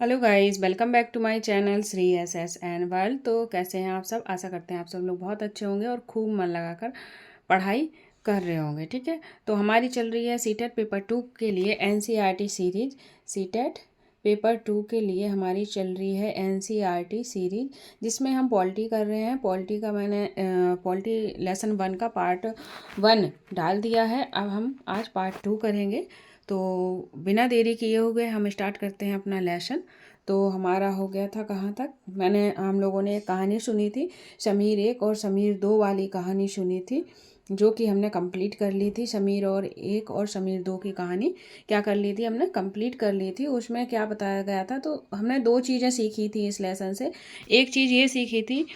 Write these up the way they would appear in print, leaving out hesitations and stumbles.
Hello guys, welcome back to my channel Shri S S N world. तो कैसे हैं आप सब? आशा करते हैं आप सब लोग बहुत अच्छे होंगे और खूब मन लगाकर पढ़ाई कर रहे होंगे। ठीक है, तो हमारी चल रही है सीटेट पेपर 2 के लिए एनसीईआरटी सीरीज। सीटेट पेपर 2 के लिए हमारी चल रही है एनसीईआरटी सीरीज, जिसमें हम पॉलिटी कर रहे हैं। पॉलिटी का मैंने पॉलिटी लेसन 1 का पार्ट 1 डाल दिया है। अब हम आज पार्ट 2 करेंगे। तो बिना देरी किए हुए हम स्टार्ट करते हैं अपना लेसन। तो हमारा हो गया था कहाँ तक? हम लोगों ने एक कहानी सुनी थी, समीर 1 और समीर 2 वाली कहानी सुनी थी, जो कि हमने कंप्लीट कर ली थी। समीर और 1 और समीर 2 की कहानी क्या कर ली थी, हमने कंप्लीट कर ली थी। उसमें क्या बताया गया था, तो हमने 2 चीज़ें सीखी थी इस लेसन से। एक चीज़ ये सीखी थी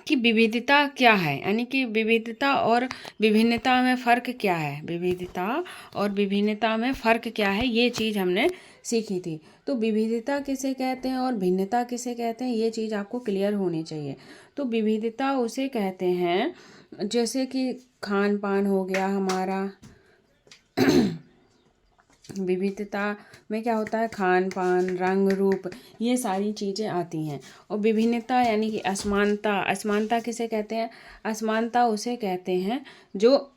कि विविधता क्या है, यानी कि विविधता और विभिन्नता में फ़र्क क्या है। विविधता और विभिन्नता में फ़र्क क्या है, ये चीज़ हमने सीखी थी। तो विविधता किसे कहते हैं और भिन्नता किसे कहते हैं, ये चीज़ आपको क्लियर होनी चाहिए। तो विविधता उसे कहते हैं जैसे कि खान पान हो गया हमारा। विविधता में क्या होता है? खान पान, रंग रूप, ये सारी चीज़ें आती हैं। और विभिन्नता यानी कि असमानता। असमानता किसे कहते हैं? असमानता उसे कहते हैं जो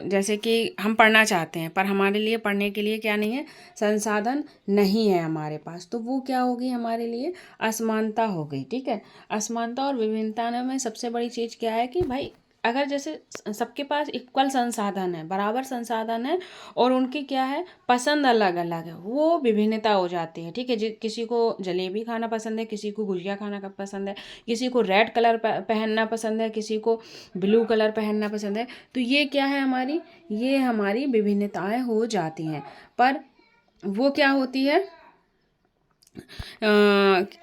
जैसे कि हम पढ़ना चाहते हैं पर हमारे लिए पढ़ने के लिए क्या नहीं है, संसाधन नहीं है हमारे पास, तो वो क्या होगी हमारे लिए? असमानता हो गई। ठीक है, असमानता और विभिन्नता में सबसे बड़ी चीज़ क्या है कि भाई अगर जैसे सबके पास इक्वल संसाधन है, बराबर संसाधन है, और उनकी क्या है, पसंद अलग अलग है, वो विभिन्नता हो जाती है। ठीक है, किसी को जलेबी खाना पसंद है, किसी को गुजिया खाना पसंद है, किसी को रेड कलर पहनना पसंद है, किसी को ब्लू कलर पहनना पसंद है। तो ये क्या है हमारी, ये हमारी विभिन्नताएं हो जाती हैं। पर वो क्या होती है,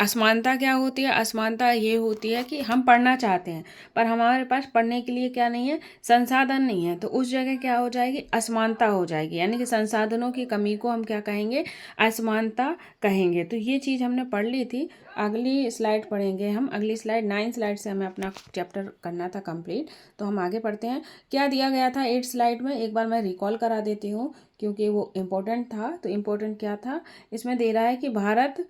असमानता क्या होती है? असमानता ये होती है कि हम पढ़ना चाहते हैं पर हमारे पास पढ़ने के लिए क्या नहीं है, संसाधन नहीं है। तो उस जगह क्या हो जाएगी, असमानता हो जाएगी, यानी कि संसाधनों की कमी को हम क्या कहेंगे, असमानता कहेंगे। तो ये चीज़ हमने पढ़ ली थी। अगली स्लाइड पढ़ेंगे हम। अगली स्लाइड 9 स्लाइड से हमें अपना चैप्टर करना था कंप्लीट। तो हम आगे पढ़ते हैं। क्या दिया गया था 8 स्लाइड में, एक बार मैं रिकॉल करा देती हूँ क्योंकि वो इम्पोर्टेंट था। तो इम्पोर्टेंट क्या था, इसमें दे रहा है कि भारत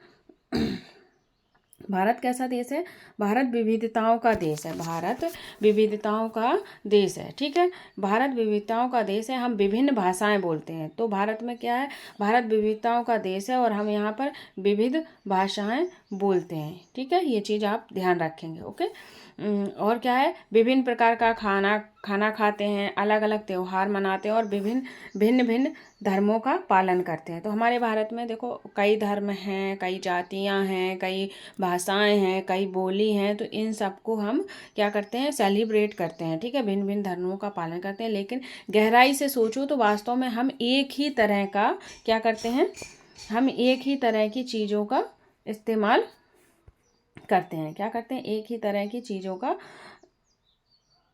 कैसा देश है? भारत विविधताओं का देश है। भारत विविधताओं का देश है। ठीक है, भारत विविधताओं का देश है। हम विभिन्न भाषाएं बोलते हैं। तो भारत में क्या है, भारत विविधताओं का देश है और हम यहाँ पर विविध भाषाएं बोलते हैं। ठीक है, ये चीज़ आप ध्यान रखेंगे। ओके। और क्या है, विभिन्न प्रकार का खाना खाते हैं, अलग अलग त्यौहार मनाते हैं और भिन्न भिन्न धर्मों का पालन करते हैं। तो हमारे भारत में देखो कई धर्म हैं, कई जातियां हैं, कई भाषाएं हैं, कई बोली हैं। तो इन सबको हम क्या करते हैं, सेलिब्रेट करते हैं। ठीक है, भिन्न भिन्न धर्मों का पालन करते हैं। लेकिन गहराई से सोचो तो वास्तव में हम एक ही तरह का क्या करते हैं, हम एक ही तरह की चीज़ों का इस्तेमाल करते हैं। क्या करते हैं, एक ही तरह की चीज़ों का,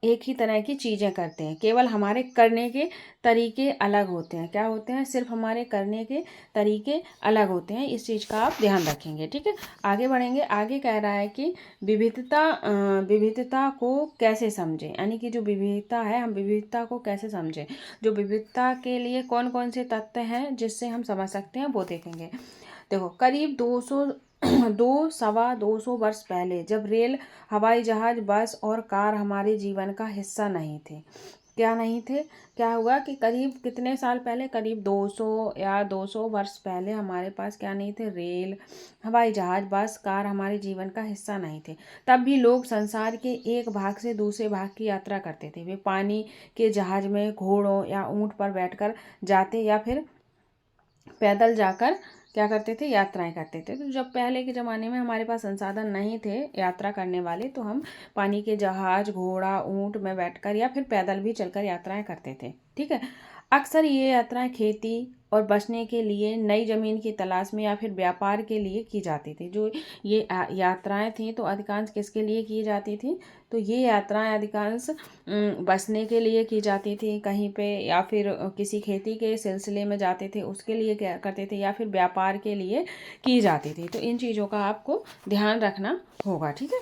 एक ही तरह की चीज़ें करते हैं। केवल हमारे करने के तरीके अलग होते हैं। क्या होते हैं, सिर्फ हमारे करने के तरीके अलग होते हैं। इस चीज़ का आप ध्यान रखेंगे। ठीक है, आगे बढ़ेंगे। आगे कह रहा है कि विविधता को कैसे समझें, यानी कि जो विविधता है, हम विविधता को कैसे समझें, जो विविधता के लिए कौन कौन से तथ्य हैं जिससे हम समझ सकते हैं, वो देखेंगे। देखो, करीब 200 वर्ष पहले जब रेल, हवाई जहाज, बस और कार हमारे जीवन का हिस्सा नहीं थे। क्या नहीं थे? क्या हुआ कि करीब कितने साल पहले, करीब 200 या 200 वर्ष पहले हमारे पास क्या नहीं थे, रेल, हवाई जहाज, बस, कार हमारे जीवन का हिस्सा नहीं थे। तब भी लोग संसार के एक भाग से दूसरे भाग की यात्रा करते थे। वे पानी के जहाज में, घोड़ों या ऊंट पर बैठकर जाते या फिर पैदल जाकर क्या करते थे, यात्राएं करते थे। तो जब पहले के ज़माने में हमारे पास संसाधन नहीं थे यात्रा करने वाले, तो हम पानी के जहाज, घोड़ा, ऊंट में बैठकर या फिर पैदल भी चलकर यात्राएं करते थे। ठीक है, अक्सर ये यात्राएं खेती और बचने के लिए, नई ज़मीन की तलाश में या फिर व्यापार के लिए की जाती थी। जो ये यात्राएं थी तो अधिकांश किसके लिए की जाती थी, तो ये यात्राएं अधिकांश बसने के लिए की जाती थी कहीं पे, या फिर किसी खेती के सिलसिले में जाते थे उसके लिए क्या करते थे, या फिर व्यापार के लिए की जाती थी। तो इन चीज़ों का आपको ध्यान रखना होगा। ठीक है,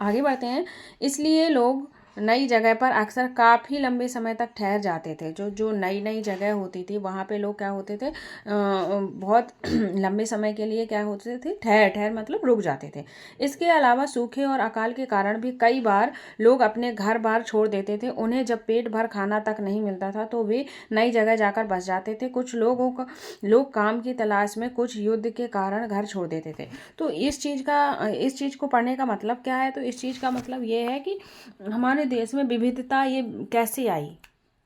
आगे बढ़ते हैं। इसलिए लोग नई जगह पर अक्सर काफ़ी लंबे समय तक ठहर जाते थे। जो जो नई नई जगह होती थी वहाँ पे लोग क्या होते थे, बहुत लंबे समय के लिए क्या होते थे, ठहर ठहर मतलब रुक जाते थे। इसके अलावा सूखे और अकाल के कारण भी कई बार लोग अपने घर बार छोड़ देते थे। उन्हें जब पेट भर खाना तक नहीं मिलता था तो वे नई जगह जाकर बस जाते थे। कुछ लोग काम की तलाश में, कुछ युद्ध के कारण घर छोड़ देते थे। तो इस चीज़ को पढ़ने का मतलब क्या है, तो इस चीज़ का मतलब ये है कि हमारे देश में विविधता ये कैसे आई।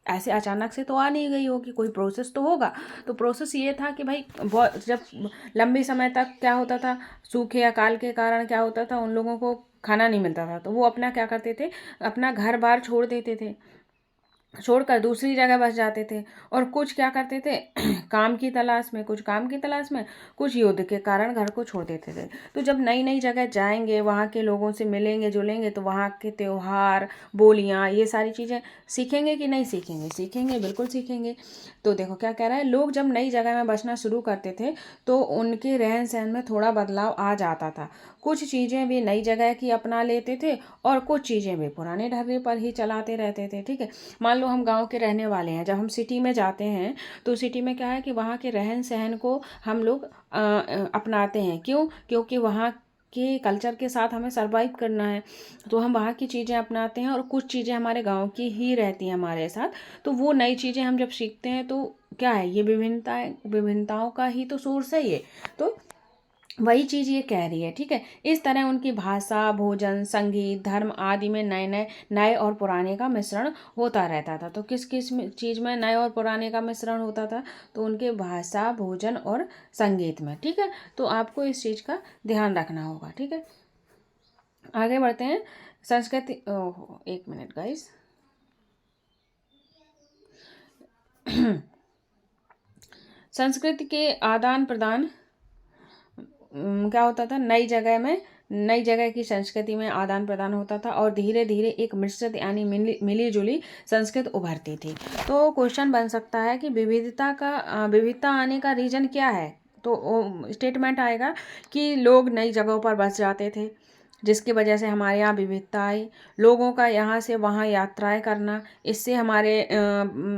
ऐसे अचानक से तो आ नहीं गई होगी, कोई प्रोसेस तो होगा। तो प्रोसेस ये था कि भाई बहुत जब लंबे समय तक क्या होता था, सूखे अकाल के कारण क्या होता था, उन लोगों को खाना नहीं मिलता था तो वो अपना क्या करते थे, अपना घर बार छोड़ देते थे, छोड़कर दूसरी जगह बस जाते थे। और कुछ क्या करते थे काम की तलाश में, कुछ काम की तलाश में, कुछ युद्ध के कारण घर को छोड़ देते थे। तो जब नई नई जगह जाएंगे, वहाँ के लोगों से मिलेंगे जुलेंगे, तो वहाँ के त्योहार, बोलियाँ, ये सारी चीज़ें सीखेंगे कि नहीं सीखेंगे, सीखेंगे, बिल्कुल सीखेंगे। तो देखो क्या कह रहा है, लोग जब नई जगह में बसना शुरू करते थे तो उनके रहन सहन में थोड़ा बदलाव आ जाता था। कुछ चीज़ें वे नई जगह की अपना लेते थे और कुछ चीज़ें वे पुराने ढर्रे पर ही चलाते रहते थे। ठीक है, मान लो हम गांव के रहने वाले हैं, जब हम सिटी में जाते हैं तो सिटी में क्या है कि वहाँ के रहन सहन को हम लोग अपनाते हैं। क्यों? क्योंकि वहाँ के कल्चर के साथ हमें सरवाइव करना है, तो हम वहाँ की चीज़ें अपनाते हैं और कुछ चीज़ें हमारे गांव की ही रहती हैं हमारे साथ। तो वो नई चीज़ें हम जब सीखते हैं तो क्या है, ये विभिन्नताओं का ही तो सोर्स है ये। तो वही चीज़ ये कह रही है। ठीक है, इस तरह उनकी भाषा, भोजन, संगीत, धर्म आदि में नए और पुराने का मिश्रण होता रहता था। तो किस किस चीज़ में नए और पुराने का मिश्रण होता था, तो उनके भाषा, भोजन और संगीत में। ठीक है, तो आपको इस चीज़ का ध्यान रखना होगा। ठीक है, आगे बढ़ते हैं। संस्कृति, एक मिनट गाइस। संस्कृति के आदान प्रदान क्या होता था, नई जगह की संस्कृति में आदान प्रदान होता था और धीरे धीरे एक मिश्रित यानी मिली जुली संस्कृति उभरती थी। तो क्वेश्चन बन सकता है कि विविधता आने का रीजन क्या है। तो स्टेटमेंट आएगा कि लोग नई जगहों पर बस जाते थे, जिसकी वजह से हमारे यहाँ विविधता आई। लोगों का यहाँ से वहाँ यात्राएं करना, इससे हमारे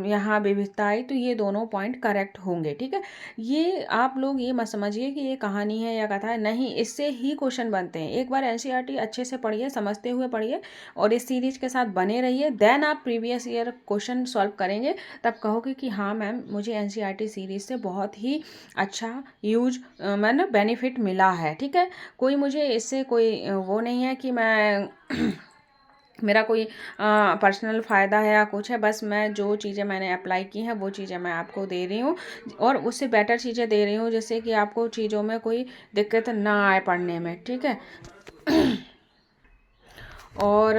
यहाँ विविधता आई। तो ये दोनों पॉइंट करेक्ट होंगे। ठीक है, ये आप लोग ये मत समझिए कि ये कहानी है या कथा है, नहीं, इससे ही क्वेश्चन बनते हैं। एक बार एनसीईआरटी अच्छे से पढ़िए, समझते हुए पढ़िए और इस सीरीज के साथ बने रहिए, देन आप प्रीवियस ईयर क्वेश्चन सॉल्व करेंगे। तब कहोगे कि हाँ मैम, मुझे एनसीईआरटी सीरीज से बहुत ही अच्छा मैंने बेनिफिट मिला है। ठीक है, कोई मुझे इससे कोई वो नहीं है कि मैं मेरा कोई पर्सनल फ़ायदा है या कुछ है। बस मैं जो चीज़ें मैंने अप्लाई की हैं वो चीज़ें मैं आपको दे रही हूँ और उससे बेटर चीज़ें दे रही हूँ, जिससे कि आपको चीज़ों में कोई दिक्कत ना आए पढ़ने में। ठीक है, और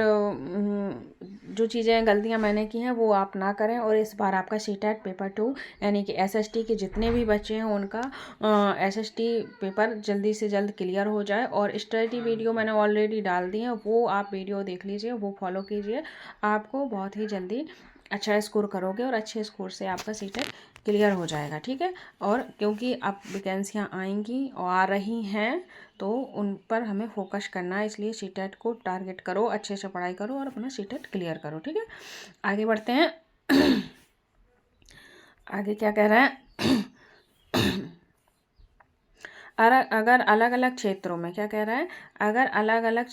जो चीज़ें गलतियां मैंने की हैं वो आप ना करें। और इस बार आपका सीटेट पेपर 2 यानी कि एसएसटी के जितने भी बच्चे हैं उनका एसएसटी पेपर जल्दी से जल्द क्लियर हो जाए। और स्टडी वीडियो मैंने ऑलरेडी डाल दी है, वो आप वीडियो देख लीजिए, वो फॉलो कीजिए, आपको बहुत ही जल्दी अच्छा स्कोर करोगे और अच्छे स्कोर से आपका सीटेट क्लियर हो जाएगा। ठीक है, और क्योंकि अब वैकेंसियाँ आएंगी और आ रही हैं तो उन पर हमें फोकस करना है, इसलिए सीटेट को टारगेट करो, अच्छे से पढ़ाई करो और अपना सीटेट क्लियर करो। ठीक है, आगे बढ़ते हैं। आगे क्या कह रहा है, अगर अलग अलग क्षेत्रों में, क्या कह रहा है, अगर अलग अलग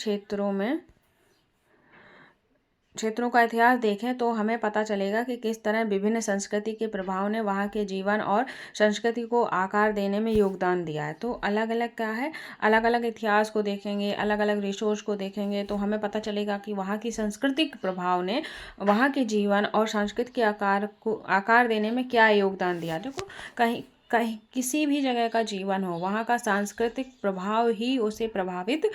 क्षेत्रों का इतिहास देखें तो हमें पता चलेगा कि किस तरह विभिन्न संस्कृति के प्रभाव ने वहाँ के जीवन और संस्कृति को आकार देने में योगदान दिया है। तो अलग अलग क्या है, अलग अलग इतिहास को देखेंगे, अलग अलग रिसोर्स को देखेंगे तो हमें पता चलेगा कि वहाँ की सांस्कृतिक प्रभाव ने वहाँ के जीवन और संस्कृति के आकार देने में क्या योगदान दिया। देखो, कहीं कहीं किसी भी जगह का जीवन हो, वहाँ का सांस्कृतिक प्रभाव ही उसे प्रभावित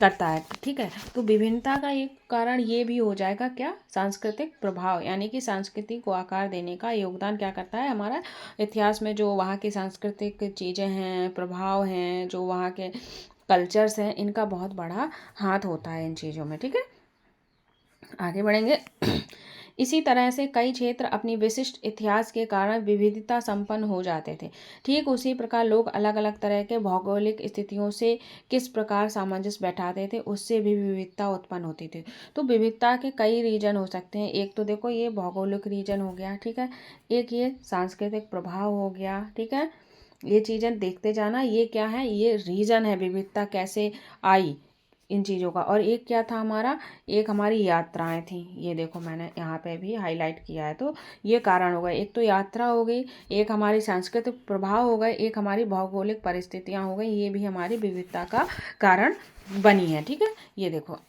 करता है। ठीक है, तो विभिन्नता का एक कारण ये भी हो जाएगा, क्या, सांस्कृतिक प्रभाव, यानी कि संस्कृति को आकार देने का योगदान क्या करता है, हमारा इतिहास में जो वहाँ की सांस्कृतिक चीज़ें हैं, प्रभाव हैं, जो वहाँ के कल्चर्स हैं, इनका बहुत बड़ा हाथ होता है इन चीज़ों में। ठीक है, आगे बढ़ेंगे। इसी तरह से कई क्षेत्र अपनी विशिष्ट इतिहास के कारण विविधता संपन्न हो जाते थे। ठीक उसी प्रकार लोग अलग अलग तरह के भौगोलिक स्थितियों से किस प्रकार सामंजस्य बैठाते थे, उससे भी विविधता उत्पन्न होती थी। तो विविधता के कई रीजन हो सकते हैं। एक तो देखो ये भौगोलिक रीजन हो गया, ठीक है, एक ये सांस्कृतिक प्रभाव हो गया, ठीक है, ये चीज़ें देखते जाना। ये क्या है, ये रीजन है विविधता कैसे आई इन चीज़ों का। और एक क्या था हमारा, एक हमारी यात्राएं थी। ये देखो मैंने यहाँ पे भी हाईलाइट किया है। तो ये कारण हो गए, एक तो यात्रा हो गई, एक हमारी सांस्कृतिक प्रभाव हो गए, एक हमारी भौगोलिक परिस्थितियाँ हो गई, ये भी हमारी विविधता का कारण बनी है। ठीक है, ये देखो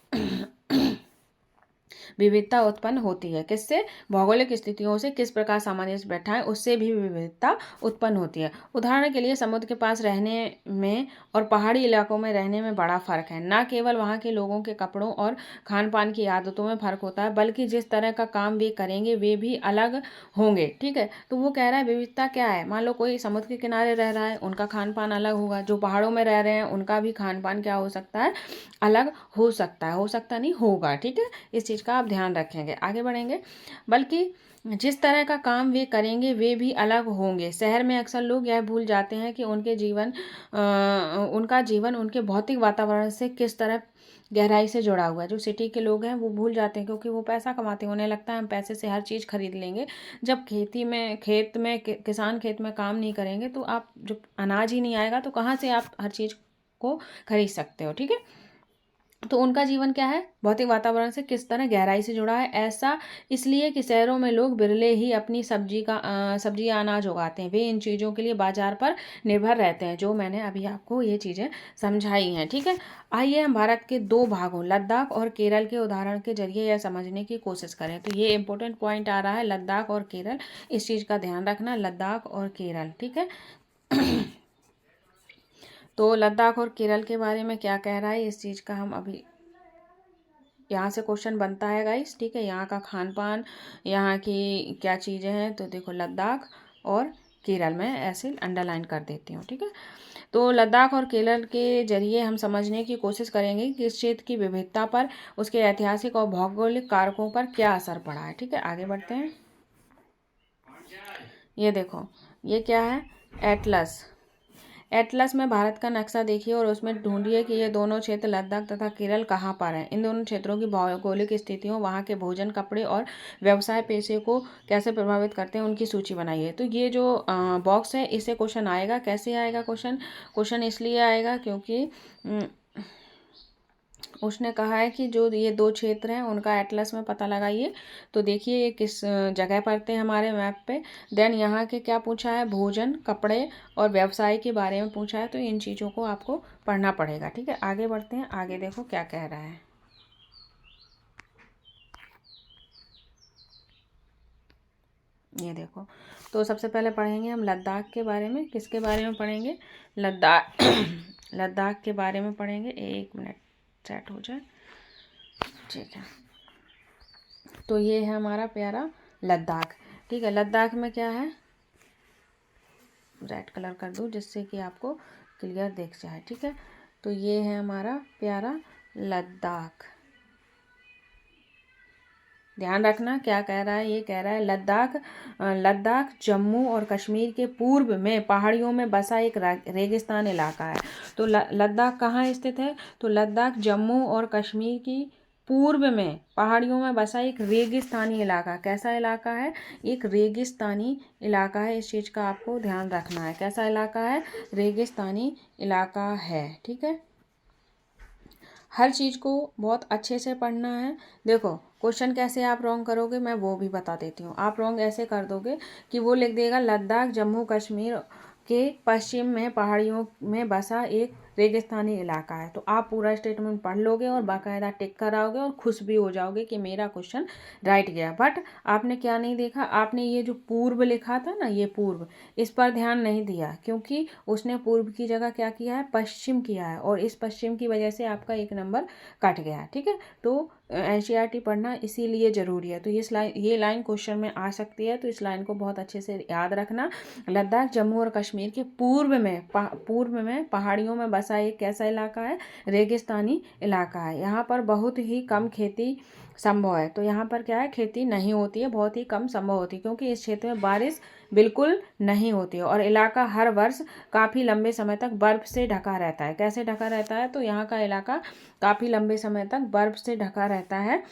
विविधता उत्पन्न होती है किससे, भौगोलिक स्थितियों से किस प्रकार सामंजस्य बैठा है उससे भी विविधता उत्पन्न होती है। उदाहरण के लिए समुद्र के पास रहने में और पहाड़ी इलाकों में रहने में बड़ा फर्क है। न केवल वहाँ के लोगों के कपड़ों और खान पान की आदतों में फर्क होता है, बल्कि जिस तरह का काम वे करेंगे वे भी अलग होंगे। ठीक है, तो वो कह रहा है विविधता क्या है, मान लो कोई समुद्र के किनारे रह रहा है, उनका खान पान अलग होगा, जो पहाड़ों में रह रहे हैं उनका भी खान पान क्या हो सकता है, अलग हो सकता है, हो सकता नहीं होगा। ठीक है, इस चीज़ का आप ध्यान रखेंगे, आगे बढ़ेंगे। बल्कि जिस तरह का काम वे करेंगे वे भी अलग होंगे। शहर में अक्सर लोग यह भूल जाते हैं कि उनका जीवन उनके भौतिक वातावरण से किस तरह गहराई से जुड़ा हुआ है। जो सिटी के लोग हैं वो भूल जाते हैं, क्योंकि वो पैसा कमाते हैं, उन्हें लगता है हम पैसे से हर चीज़ खरीद लेंगे। जब किसान खेत में काम नहीं करेंगे तो आप जब अनाज ही नहीं आएगा तो कहाँ से आप हर चीज़ को खरीद सकते हो। ठीक है, तो उनका जीवन क्या है, भौतिक वातावरण से किस तरह गहराई से जुड़ा है। ऐसा इसलिए कि शहरों में लोग बिरले ही अपनी सब्जी या अनाज उगाते हैं, वे इन चीज़ों के लिए बाजार पर निर्भर रहते हैं, जो मैंने अभी आपको ये चीज़ें समझाई हैं। ठीक है, आइए हम भारत के दो भागों लद्दाख और केरल के उदाहरण के जरिए यह समझने की कोशिश करें। तो ये इंपॉर्टेंट पॉइंट आ रहा है, लद्दाख और केरल, इस चीज़ का ध्यान रखना, लद्दाख और केरल। ठीक है तो लद्दाख और केरल के बारे में क्या कह रहा है, इस चीज़ का हम अभी यहाँ से क्वेश्चन बनता है गाइस। ठीक है, यहाँ का खान पान, यहाँ की क्या चीज़ें हैं, तो देखो लद्दाख और केरल में ऐसे अंडरलाइन कर देती हूँ। ठीक है, तो लद्दाख और केरल के जरिए हम समझने की कोशिश करेंगे कि इस क्षेत्र की विविधता पर उसके ऐतिहासिक और भौगोलिक कारकों पर क्या असर पड़ा है। ठीक है, आगे बढ़ते हैं। ये देखो, ये क्या है, एटलस। एटलस में भारत का नक्शा देखिए और उसमें ढूंढिए कि ये दोनों क्षेत्र लद्दाख तथा केरल कहाँ पर हैं। इन दोनों क्षेत्रों की भौगोलिक स्थितियों, वहाँ के भोजन, कपड़े और व्यवसाय पेशे को कैसे प्रभावित करते हैं, उनकी सूची बनाइए। तो ये जो बॉक्स है इससे क्वेश्चन आएगा। कैसे आएगा क्वेश्चन इसलिए आएगा क्योंकि उसने कहा है कि जो ये दो क्षेत्र हैं उनका एटलस में पता लगाइए। तो देखिए ये किस जगह पड़ते हैं हमारे मैप पे। देन यहाँ के क्या पूछा है, भोजन, कपड़े और व्यवसाय के बारे में पूछा है। तो इन चीज़ों को आपको पढ़ना पड़ेगा। ठीक है, आगे बढ़ते हैं, आगे देखो क्या कह रहा है। ये देखो, तो सबसे पहले पढ़ेंगे हम लद्दाख के बारे में। किसके बारे में पढ़ेंगे, लद्दाख लद्दाख के बारे में पढ़ेंगे। एक मिनट सेट हो जाए, ठीक है। तो ये है हमारा प्यारा लद्दाख। ठीक है, लद्दाख में क्या है, रेड कलर कर दूँ जिससे कि आपको क्लियर दिख जाए। ठीक है, तो ये है हमारा प्यारा लद्दाख। ध्यान रखना क्या कह रहा है, ये कह रहा है लद्दाख जम्मू और कश्मीर के पूर्व में पहाड़ियों में बसा एक रेगिस्तान इलाका है। तो लद्दाख कहाँ स्थित है, तो लद्दाख जम्मू और कश्मीर की पूर्व में पहाड़ियों में बसा एक रेगिस्तानी इलाका। कैसा इलाका है, एक रेगिस्तानी इलाका है। इस चीज़ का आपको ध्यान रखना है, कैसा इलाका है, रेगिस्तानी इलाका है। ठीक है, हर चीज़ को बहुत अच्छे से पढ़ना है। देखो क्वेश्चन कैसे आप रॉन्ग करोगे मैं वो भी बता देती हूँ। आप रॉन्ग ऐसे कर दोगे कि वो लिख देगा लद्दाख जम्मू कश्मीर के पश्चिम में पहाड़ियों में बसा एक रेगिस्तानी इलाका है। तो आप पूरा स्टेटमेंट पढ़ लोगे और बाकायदा टिक कराओगे और खुश भी हो जाओगे कि मेरा क्वेश्चन राइट गया। बट आपने क्या नहीं देखा, आपने ये जो पूर्व लिखा था ना, ये पूर्व, इस पर ध्यान नहीं दिया, क्योंकि उसने पूर्व की जगह क्या किया है, पश्चिम किया है, और इस पश्चिम की वजह से आपका एक नंबर कट गया। ठीक है, तो एनसीईआरटी पढ़ना इसीलिए ज़रूरी है। तो ये लाइन क्वेश्चन में आ सकती है, तो इस लाइन को बहुत अच्छे से याद रखना। लद्दाख जम्मू और कश्मीर के पूर्व में पहाड़ियों में बसा एक कैसा इलाका है, रेगिस्तानी इलाका है। यहाँ पर बहुत ही कम खेती संभव है। तो यहाँ पर क्या है, खेती नहीं होती है, बहुत ही कम संभव होती है, क्योंकि इस क्षेत्र में बारिश बिल्कुल नहीं होती है और इलाका हर वर्ष काफ़ी लंबे समय तक बर्फ़ से ढका रहता है। कैसे ढका रहता है, तो यहाँ का इलाका काफ़ी लंबे समय तक बर्फ़ से ढका रहता है।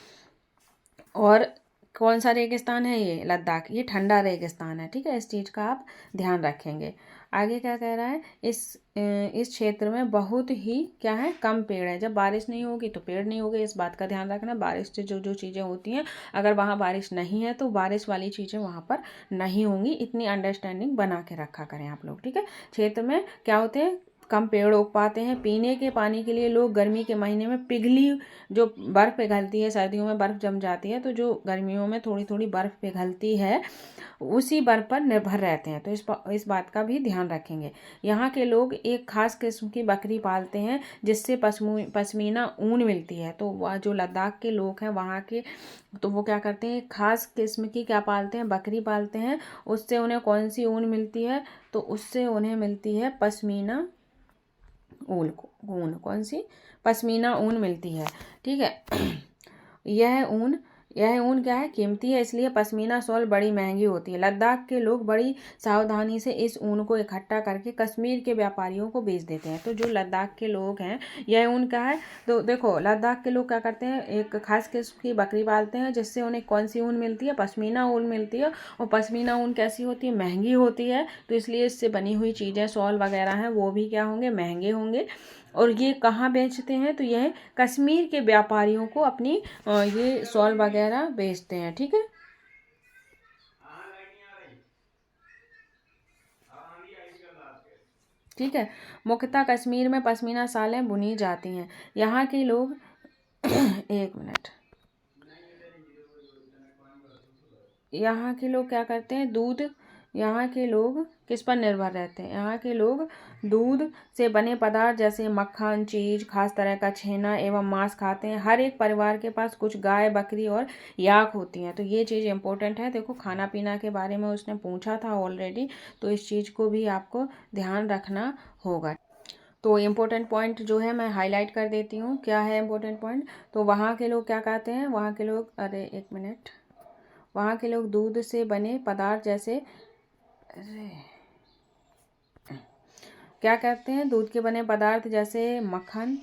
और कौन सा रेगिस्तान है, ये लद्दाख, ये ठंडा रेगिस्तान है। ठीक है, इस चीज़ का आप ध्यान रखेंगे। आगे क्या कह रहा है, इस क्षेत्र में बहुत ही क्या है, कम पेड़ है। जब बारिश नहीं होगी तो पेड़ नहीं होंगे, इस बात का ध्यान रखना। बारिश से जो जो चीज़ें होती हैं, अगर वहाँ बारिश नहीं है तो बारिश वाली चीज़ें वहाँ पर नहीं होंगी। इतनी अंडरस्टैंडिंग बना के रखा करें आप लोग। ठीक है, क्षेत्र में क्या होते हैं, कम पेड़ उग पाते हैं। पीने के पानी के लिए लोग गर्मी के महीने में पिघली जो बर्फ़ पिघलती है, सर्दियों में बर्फ़ जम जाती है, तो जो गर्मियों में थोड़ी थोड़ी बर्फ़ पिघलती है उसी बर्फ़ पर निर्भर रहते हैं। तो इस बात का भी ध्यान रखेंगे। यहाँ के लोग एक खास किस्म की बकरी पालते हैं जिससे पश्मीना ऊन मिलती है। तो वह जो लद्दाख के लोग हैं वहाँ के, तो वो क्या करते हैं, खास किस्म की क्या पालते हैं, बकरी पालते हैं। उससे उन्हें कौन सी ऊन मिलती है, तो उससे उन्हें मिलती है पश्मीना ऊन कौन सी, पश्मीना ऊन मिलती है। ठीक है, यह ऊन क्या है, कीमती है, इसलिए पश्मीना शॉल बड़ी महंगी होती है। लद्दाख के लोग बड़ी सावधानी से इस ऊन को इकट्ठा करके कश्मीर के व्यापारियों को बेच देते हैं। तो जो लद्दाख के लोग हैं, यह ऊन क्या है, तो देखो लद्दाख के लोग क्या करते हैं, एक खास किस्म की बकरी पालते हैं जिससे उन्हें कौन सी ऊन मिलती है, पश्मीना ऊन मिलती है। और पश्मीना ऊन कैसी होती है, महंगी होती है। तो इसलिए इससे बनी हुई चीज़ें, शॉल वगैरह हैं, वो भी क्या होंगे, महंगे होंगे। और ये कहाँ बेचते हैं, तो यह कश्मीर के व्यापारियों को अपनी ये शॉल वगैरह बेचते हैं। ठीक है, ठीक है, मुख्यतः कश्मीर में पश्मीना शालें बुनी जाती हैं। यहाँ के लोग एक मिनट, यहाँ के लोग क्या करते हैं, यहाँ के लोग किस पर निर्भर रहते हैं, यहाँ के लोग दूध से बने पदार्थ जैसे मक्खन, चीज, खास तरह का छेना एवं मांस खाते हैं। हर एक परिवार के पास कुछ गाय, बकरी और याक होती हैं। तो ये चीज़ इंपॉर्टेंट है। देखो खाना पीना के बारे में उसने पूछा था ऑलरेडी, तो इस चीज़ को भी आपको ध्यान रखना होगा। तो इम्पोर्टेंट पॉइंट जो है मैं हाईलाइट कर देती हूँ। क्या है इम्पोर्टेंट पॉइंट, तो वहाँ के लोग क्या कहते हैं, वहाँ के लोग, अरे एक मिनट, वहाँ के लोग दूध से बने पदार्थ जैसे, क्या कहते हैं, दूध के बने पदार्थ जैसे मक्खन,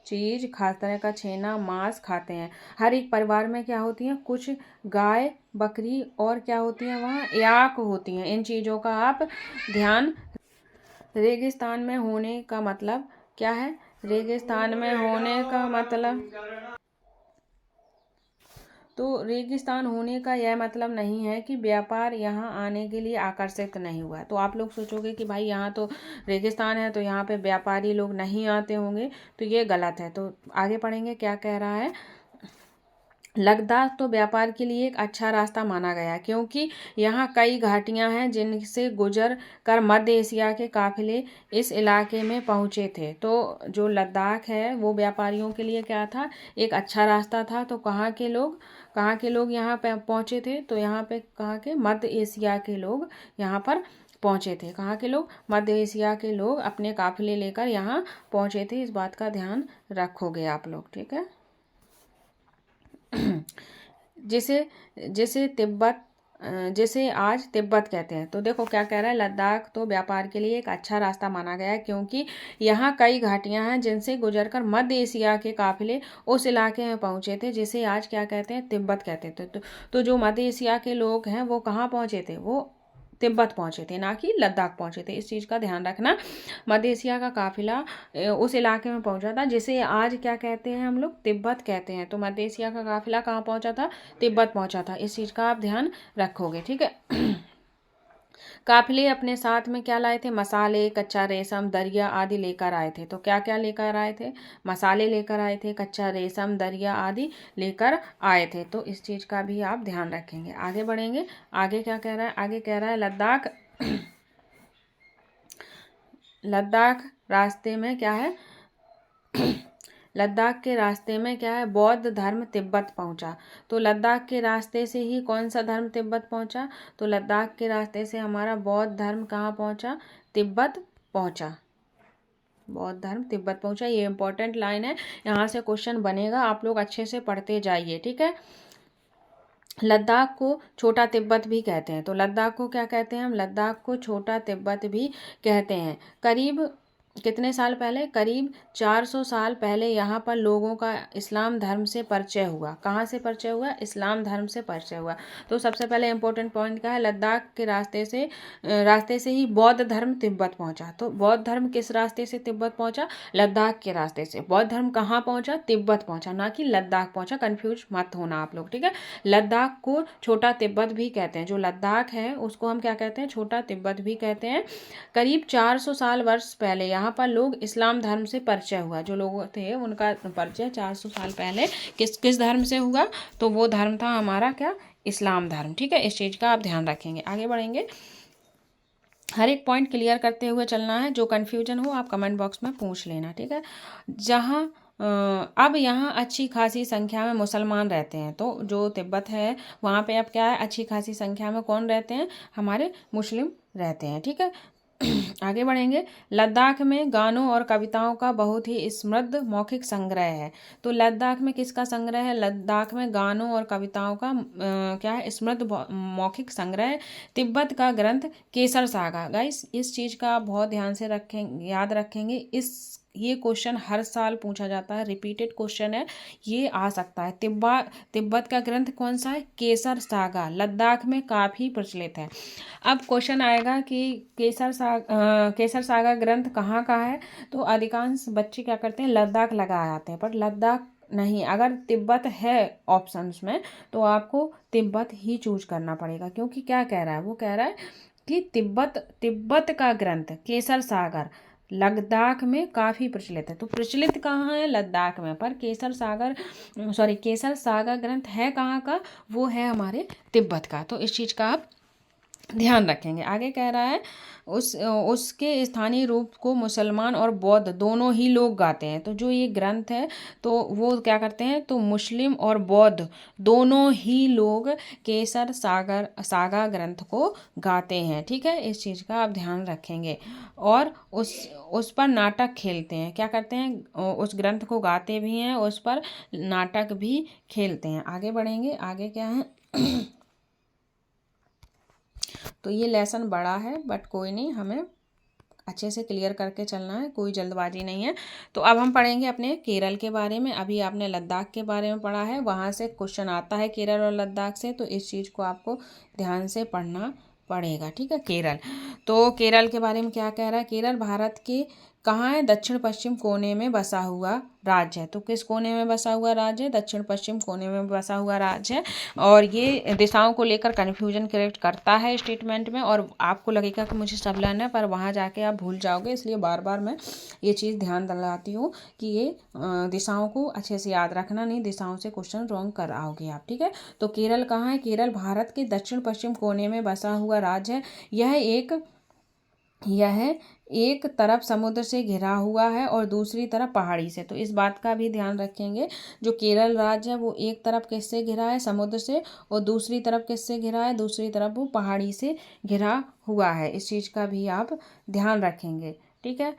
चीज, खास तरह का छेना, मांस खाते हैं। हर एक परिवार में क्या होती है, कुछ गाय, बकरी और क्या होती है, वहाँ याक होती हैं। इन चीज़ों का आप ध्यान। रेगिस्तान में होने का मतलब क्या है, रेगिस्तान में होने का मतलब, तो रेगिस्तान होने का यह मतलब नहीं है कि व्यापार यहाँ आने के लिए आकर्षित नहीं हुआ है। तो आप लोग सोचोगे कि भाई यहाँ तो रेगिस्तान है तो यहाँ पे व्यापारी लोग नहीं आते होंगे, तो ये गलत है। तो आगे पढ़ेंगे क्या कह रहा है। लद्दाख तो व्यापार के लिए एक अच्छा रास्ता माना गया क्योंकि यहाँ कई घाटियाँ हैं जिनसे गुजर कर मध्य एशिया के काफिले इस इलाके में पहुँचे थे। तो जो लद्दाख है वो व्यापारियों के लिए क्या था, एक अच्छा रास्ता था। तो कहाँ के लोग यहाँ पे पहुँचे थे, तो यहाँ पे कहाँ के, मध्य एशिया के लोग यहाँ पर पहुँचे थे। कहाँ के लोग, मध्य एशिया के लोग अपने काफिले लेकर यहाँ पहुँचे थे। इस बात का ध्यान रखोगे आप लोग। ठीक है, जिसे जिसे तिब्बत जिसे आज तिब्बत कहते हैं। तो देखो क्या कह रहा है, लद्दाख तो व्यापार के लिए एक अच्छा रास्ता माना गया है क्योंकि यहाँ कई घाटियाँ हैं जिनसे गुजरकर मध्य एशिया के काफिले उस इलाके में पहुँचे थे जिसे आज क्या कहते हैं, तिब्बत कहते थे। तो जो मध्य एशिया के लोग हैं वो कहाँ पहुँचे थे, वो तिब्बत पहुँचे थे, ना कि लद्दाख पहुँचे थे। इस चीज़ का ध्यान रखना। मध्य एशिया का काफिला उस इलाके में पहुंचा था जिसे आज क्या कहते हैं, हम लोग तिब्बत कहते हैं। तो मध्य एशिया का काफिला कहाँ पहुंचा था, तिब्बत पहुंचा था। इस चीज़ का आप ध्यान रखोगे। ठीक है, काफिले अपने साथ में क्या लाए थे, मसाले, कच्चा रेशम, दरिया आदि लेकर आए थे। तो क्या क्या लेकर आए थे, मसाले लेकर आए थे, कच्चा रेशम, दरिया आदि लेकर आए थे। तो इस चीज़ का भी आप ध्यान रखेंगे। आगे बढ़ेंगे। आगे क्या कह रहा है, आगे कह रहा है लद्दाख रास्ते में क्या है, लद्दाख के रास्ते में क्या है, बौद्ध धर्म तिब्बत पहुंचा। तो लद्दाख के रास्ते से ही कौन सा धर्म तिब्बत पहुंचा, तो लद्दाख के रास्ते से हमारा बौद्ध धर्म कहाँ पहुंचा, तिब्बत पहुंचा। बौद्ध धर्म तिब्बत पहुंचा। ये इंपॉर्टेंट लाइन है, यहाँ से क्वेश्चन बनेगा, आप लोग अच्छे से पढ़ते जाइए, ठीक है। लद्दाख को छोटा तिब्बत भी कहते हैं। तो लद्दाख को क्या कहते हैं हम? लद्दाख को छोटा तिब्बत भी कहते हैं। करीब कितने साल पहले? करीब 400 साल पहले यहाँ पर लोगों का इस्लाम धर्म से परिचय हुआ। कहाँ से परिचय हुआ? इस्लाम धर्म से परिचय हुआ। तो सबसे पहले इंपॉर्टेंट पॉइंट क्या है? लद्दाख के रास्ते से ही बौद्ध धर्म तिब्बत पहुंचा। तो बौद्ध धर्म किस रास्ते से तिब्बत पहुंचा? लद्दाख के रास्ते से। बौद्ध धर्म कहाँ पहुंचा? तिब्बत पहुंचा, ना कि लद्दाख पहुंचा। कंफ्यूज मत होना आप लोग, ठीक है। लद्दाख को छोटा तिब्बत भी कहते हैं। जो लद्दाख है उसको हम क्या कहते हैं? छोटा तिब्बत भी कहते हैं। करीब 400 साल वर्ष पहले यहाँ पर लोग इस्लाम धर्म से परिचय हुआ। जो लोग थे उनका परिचय 400 साल पहले किस धर्म से हुआ? तो वो धर्म था हमारा क्या? इस्लाम धर्म, ठीक है। इस चीज़ का आप ध्यान रखेंगे। आगे बढ़ेंगे, हर एक पॉइंट क्लियर करते हुए चलना है। जो कन्फ्यूजन हो आप कमेंट बॉक्स में पूछ लेना, ठीक है। जहाँ अब यहाँ अच्छी खासी संख्या में मुसलमान रहते हैं। तो जो तिब्बत है वहाँ पे अब क्या है? अच्छी खासी संख्या में कौन रहते हैं? हमारे मुस्लिम रहते हैं, ठीक है। आगे बढ़ेंगे, लद्दाख में गानों और कविताओं का बहुत ही समृद्ध मौखिक संग्रह है। तो लद्दाख में किसका संग्रह है? लद्दाख में गानों और कविताओं का क्या है? समृद्ध मौखिक संग्रह है। तिब्बत का ग्रंथ केसर सागा। गाइस इस चीज़ का आप बहुत ध्यान से रखेंगे, याद रखेंगे। ये क्वेश्चन हर साल पूछा जाता है, रिपीटेड क्वेश्चन है, ये आ सकता है। तिब्बत का ग्रंथ कौन सा है? केसर सागा। लद्दाख में काफ़ी प्रचलित है। अब क्वेश्चन आएगा कि केसर सागा ग्रंथ कहाँ का है? तो अधिकांश बच्चे क्या करते हैं? लद्दाख लगा आते हैं, पर लद्दाख नहीं। अगर तिब्बत है ऑप्शंस में तो आपको तिब्बत ही चूज करना पड़ेगा, क्योंकि क्या कह रहा है? वो कह रहा है कि तिब्बत का ग्रंथ केसर सागर लद्दाख में काफ़ी प्रचलित है। तो प्रचलित कहाँ है? लद्दाख में। पर केसर सागर ग्रंथ है कहाँ का? वो है हमारे तिब्बत का। तो इस चीज़ का आप ध्यान रखेंगे। आगे कह रहा है उसके स्थानीय रूप को मुसलमान और बौद्ध दोनों ही लोग गाते हैं। तो जो ये ग्रंथ है तो वो क्या करते हैं? तो मुस्लिम और बौद्ध दोनों ही लोग केसर सागा ग्रंथ को गाते हैं, ठीक है। इस चीज़ का आप ध्यान रखेंगे। और उस पर नाटक खेलते हैं। क्या करते हैं? उस ग्रंथ को गाते भी हैं, उस पर नाटक भी खेलते हैं। आगे बढ़ेंगे, आगे क्या है? तो ये लेसन बड़ा है, बट कोई नहीं, हमें अच्छे से क्लियर करके चलना है, कोई जल्दबाजी नहीं है। तो अब हम पढ़ेंगे अपने केरल के बारे में। अभी आपने लद्दाख के बारे में पढ़ा है, वहाँ से क्वेश्चन आता है केरल और लद्दाख से, तो इस चीज़ को आपको ध्यान से पढ़ना पड़ेगा, ठीक है। केरल, तो केरल के बारे में क्या कह रहा है? केरल भारत के कहाँ है? दक्षिण पश्चिम कोने में बसा हुआ राज्य है। तो किस कोने में बसा हुआ राज्य है? दक्षिण पश्चिम कोने में बसा हुआ राज्य है। और ये दिशाओं को लेकर कन्फ्यूजन क्रिएट करता है स्टेटमेंट में, और आपको लगेगा कि मुझे सब लाना है, पर वहाँ जाके आप भूल जाओगे। इसलिए बार बार मैं ये चीज़ ध्यान दिलाती हूँ कि ये दिशाओं को अच्छे से याद रखना, नहीं दिशाओं से क्वेश्चन रॉन्ग कर आओगे आप, ठीक है। तो केरल कहाँ है? केरल भारत के दक्षिण पश्चिम कोने में बसा हुआ राज्य है। यह एक तरफ समुद्र से घिरा हुआ है और दूसरी तरफ पहाड़ी से। तो इस बात का भी ध्यान रखेंगे, जो केरल राज्य है वो एक तरफ किससे घिरा है? समुद्र से। और दूसरी तरफ किससे घिरा है? दूसरी तरफ वो पहाड़ी से घिरा हुआ है। इस चीज़ का भी आप ध्यान रखेंगे, ठीक है।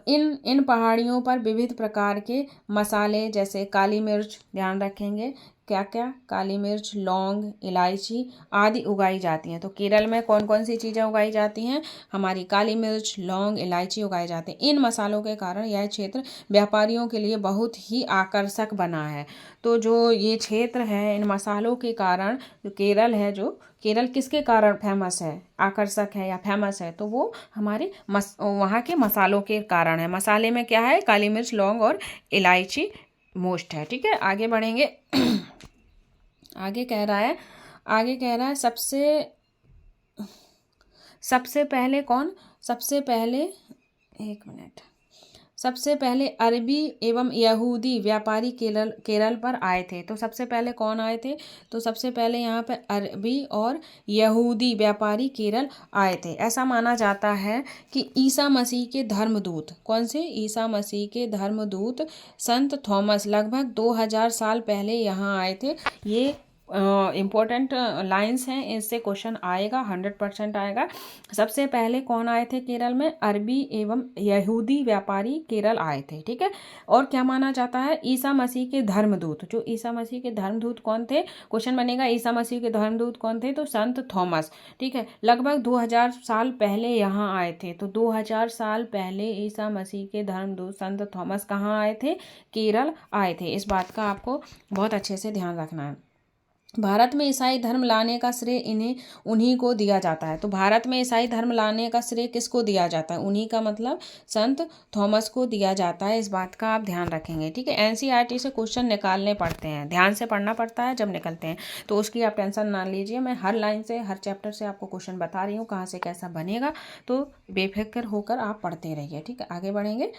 इन पहाड़ियों पर विविध प्रकार के मसाले जैसे काली मिर्च, ध्यान रखेंगे क्या क्या? काली मिर्च, लौंग, इलायची आदि उगाई जाती हैं। तो केरल में कौन कौन सी चीज़ें उगाई जाती हैं? हमारी काली मिर्च, लौंग, इलायची उगाई जाती हैं। इन मसालों के कारण यह क्षेत्र व्यापारियों के लिए बहुत ही आकर्षक बना है। तो जो ये क्षेत्र है, इन मसालों के कारण जो केरल है, जो केरल किसके कारण फेमस है, आकर्षक है या फेमस है? तो वो हमारे वहाँ के मसालों के कारण है। मसाले में क्या है? काली मिर्च, लौंग और इलायची मोस्ट है, ठीक है। आगे बढ़ेंगे। आगे कह रहा है सबसे पहले कौन? सबसे पहले अरबी एवं यहूदी व्यापारी केरल पर आए थे। तो सबसे पहले कौन आए थे? तो सबसे पहले यहाँ पे अरबी और यहूदी व्यापारी केरल आए थे। ऐसा माना जाता है कि ईसा मसीह के धर्मदूत, कौन से? ईसा मसीह के धर्मदूत संत थॉमस लगभग 2000 साल पहले यहाँ आए थे। ये इम्पोर्टेंट लाइंस हैं, इससे क्वेश्चन आएगा, 100% आएगा। सबसे पहले कौन आए थे केरल में? अरबी एवं यहूदी व्यापारी केरल आए थे, ठीक है। और क्या माना जाता है? ईसा मसीह के धर्मदूत। जो ईसा मसीह के धर्मदूत कौन थे? क्वेश्चन बनेगा ईसा मसीह के धर्मदूत कौन थे? तो संत थॉमस, ठीक है। लगभग 2000 साल पहले यहाँ आए थे। तो 2000 साल पहले ईसा मसीह के धर्मदूत संत थॉमस कहाँ आए थे? केरल आए थे। इस बात का आपको बहुत अच्छे से ध्यान रखना है। भारत में ईसाई धर्म लाने का श्रेय उन्हीं को दिया जाता है। तो भारत में ईसाई धर्म लाने का श्रेय किसको दिया जाता है? उन्हीं का मतलब संत थॉमस को दिया जाता है। इस बात का आप ध्यान रखेंगे, ठीक है। एनसीईआरटी से क्वेश्चन निकालने पड़ते हैं, ध्यान से पढ़ना पड़ता है जब निकलते हैं, तो उसकी आप टेंशन ना लीजिए। मैं हर लाइन से, हर चैप्टर से आपको क्वेश्चन बता रही हूँ कहाँ से कैसा बनेगा, तो बेफिक्र होकर आप पढ़ते रहिए, ठीक है। आगे बढ़ेंगे।